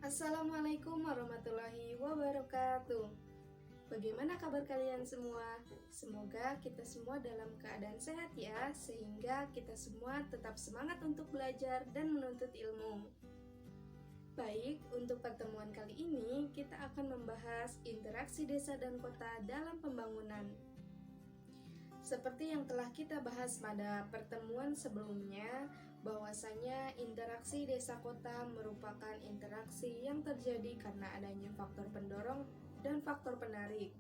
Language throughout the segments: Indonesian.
Assalamualaikum warahmatullahi wabarakatuh. Bagaimana kabar kalian semua? Semoga kita semua dalam keadaan sehat ya, sehingga kita semua tetap semangat untuk belajar dan menuntut ilmu. Baik, untuk pertemuan kali ini kita akan membahas interaksi desa dan kota dalam pembangunan. Seperti yang telah kita bahas pada pertemuan sebelumnya, bahwasanya interaksi desa kota merupakan interaksi yang terjadi karena adanya faktor pendorong dan faktor penarik.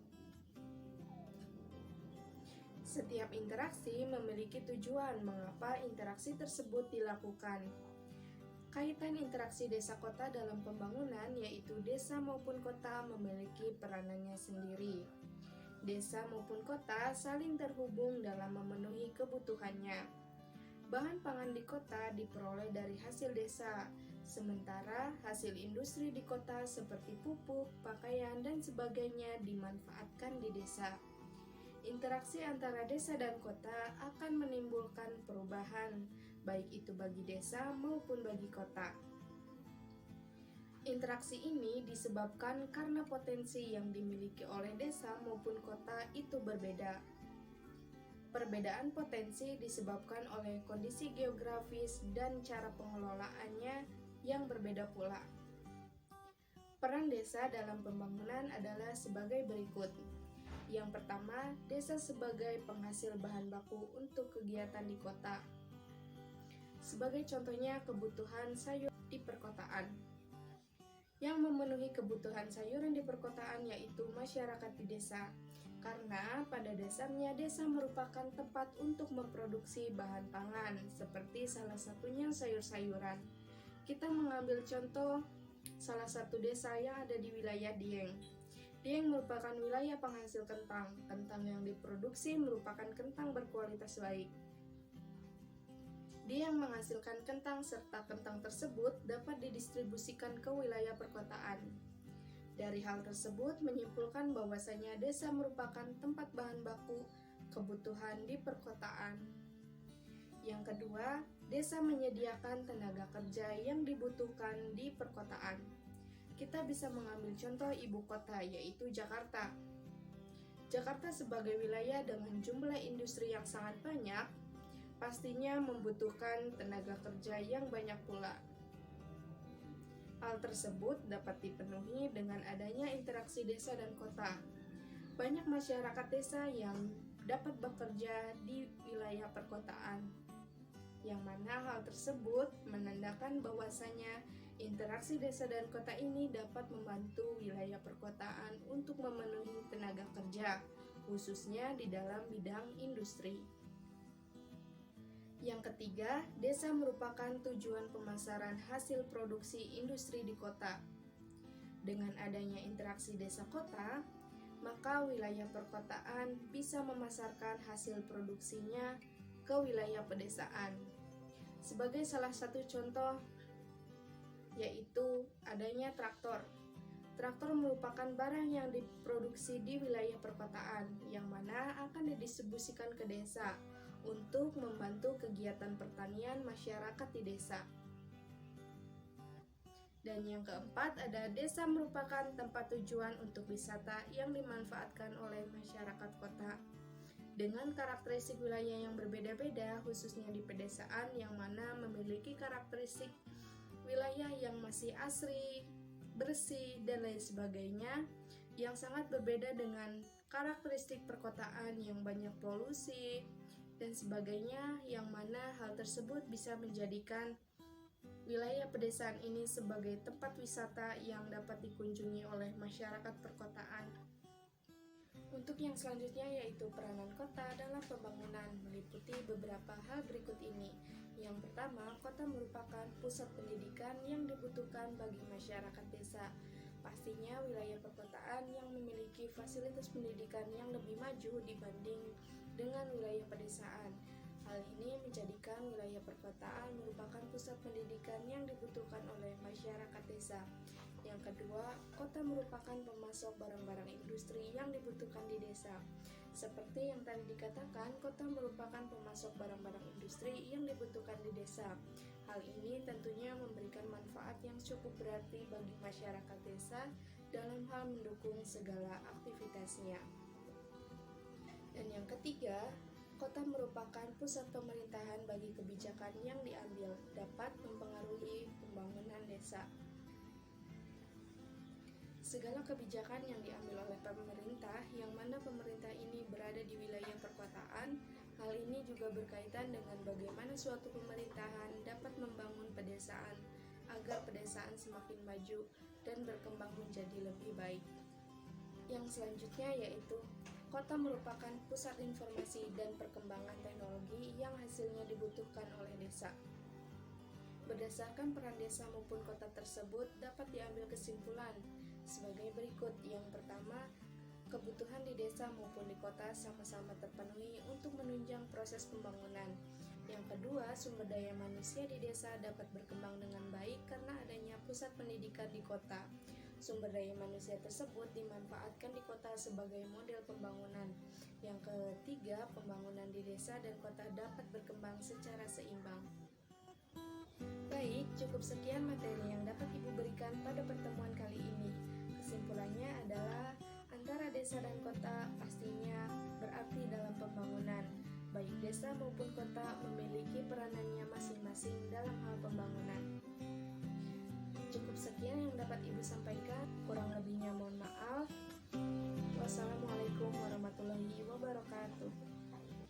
Setiap interaksi memiliki tujuan mengapa interaksi tersebut dilakukan. Kaitan interaksi desa kota dalam pembangunan yaitu desa maupun kota memiliki peranannya sendiri. Desa maupun kota saling terhubung dalam memenuhi kebutuhannya. Bahan pangan di kota diperoleh dari hasil desa, sementara hasil industri di kota seperti pupuk, pakaian, dan sebagainya dimanfaatkan di desa. Interaksi antara desa dan kota akan menimbulkan perubahan, baik itu bagi desa maupun bagi kota. Interaksi ini disebabkan karena potensi yang dimiliki oleh desa maupun kota itu berbeda. Perbedaan potensi disebabkan oleh kondisi geografis dan cara pengelolaannya yang berbeda pula. Peran desa dalam pembangunan adalah sebagai berikut. Yang pertama, desa sebagai penghasil bahan baku untuk kegiatan di kota. Sebagai contohnya, kebutuhan sayur di perkotaan. Yang memenuhi kebutuhan sayuran di perkotaan yaitu masyarakat di desa. Karena pada dasarnya desa merupakan tempat untuk memproduksi bahan pangan, seperti salah satunya sayur-sayuran. Kita mengambil contoh salah satu desa yang ada di wilayah Dieng. Dieng merupakan wilayah penghasil kentang. Kentang yang diproduksi merupakan kentang berkualitas baik. Dia yang menghasilkan kentang serta kentang tersebut dapat didistribusikan ke wilayah perkotaan. Dari hal tersebut menyimpulkan bahwasanya desa merupakan tempat bahan baku kebutuhan di perkotaan. Yang kedua, desa menyediakan tenaga kerja yang dibutuhkan di perkotaan. Kita bisa mengambil contoh ibu kota yaitu Jakarta. Jakarta sebagai wilayah dengan jumlah industri yang sangat banyak, pastinya membutuhkan tenaga kerja yang banyak pula. Hal tersebut dapat dipenuhi dengan adanya interaksi desa dan kota. Banyak masyarakat desa yang dapat bekerja di wilayah perkotaan, yang mana hal tersebut menandakan bahwasanya interaksi desa dan kota ini dapat membantu wilayah perkotaan untuk memenuhi tenaga kerja, khususnya di dalam bidang industri. Yang ketiga, desa merupakan tujuan pemasaran hasil produksi industri di kota. Dengan adanya interaksi desa-kota, maka wilayah perkotaan bisa memasarkan hasil produksinya ke wilayah pedesaan. Sebagai salah satu contoh, yaitu adanya traktor. Traktor merupakan barang yang diproduksi di wilayah perkotaan, yang mana akan didistribusikan ke desa untuk membantu kegiatan pertanian masyarakat di desa. Dan yang keempat, ada desa merupakan tempat tujuan untuk wisata yang dimanfaatkan oleh masyarakat kota. Dengan karakteristik wilayah yang berbeda-beda, khususnya di pedesaan yang mana memiliki karakteristik wilayah yang masih asri, bersih, dan lain sebagainya, yang sangat berbeda dengan karakteristik perkotaan yang banyak polusi dan sebagainya, yang mana hal tersebut bisa menjadikan wilayah pedesaan ini sebagai tempat wisata yang dapat dikunjungi oleh masyarakat perkotaan. Untuk yang selanjutnya yaitu peranan kota dalam pembangunan meliputi beberapa hal berikut ini. Yang pertama, kota merupakan pusat pendidikan yang dibutuhkan bagi masyarakat desa. Pastinya wilayah perkotaan yang memiliki fasilitas pendidikan yang lebih maju dibanding dengan wilayah pedesaan. Hal ini menjadikan wilayah perkotaan merupakan pusat pendidikan yang dibutuhkan oleh masyarakat desa. Yang kedua, kota merupakan pemasok barang-barang industri yang dibutuhkan di desa. Seperti yang tadi dikatakan, kota merupakan pemasok barang-barang industri yang dibutuhkan di desa. Hal ini tentunya memberikan manfaat yang cukup berarti bagi masyarakat desa dalam hal mendukung segala aktivitasnya. Dan yang ketiga, kota merupakan pusat pemerintahan bagi kebijakan yang diambil dapat mempengaruhi pembangunan desa. Segala kebijakan yang diambil oleh pemerintah, yang mana pemerintah ini berada di wilayah perkotaan, hal ini juga berkaitan dengan bagaimana suatu pemerintahan dapat membangun pedesaan agar pedesaan semakin maju dan berkembang menjadi lebih baik. Yang selanjutnya yaitu kota merupakan pusat informasi dan perkembangan teknologi yang hasilnya dibutuhkan oleh desa. Berdasarkan peran desa maupun kota tersebut dapat diambil kesimpulan sebagai berikut. Yang pertama, kebutuhan di desa maupun di kota sama-sama terpenuhi untuk menunjang proses pembangunan. Yang kedua, sumber daya manusia di desa dapat berkembang dengan baik karena adanya pusat pendidikan di kota. Sumber daya manusia tersebut dimanfaatkan di kota sebagai model pembangunan. Yang ketiga, pembangunan di desa dan kota dapat berkembang secara seimbang. Baik, cukup sekian materi yang dapat Ibu berikan pada pertemuan kali ini. Kesimpulannya adalah antara desa dan kota pastinya berarti dalam pembangunan. Baik desa maupun kota memiliki peranannya masing-masing dalam hal pembangunan. Cukup sekian yang dapat Ibu sampaikan.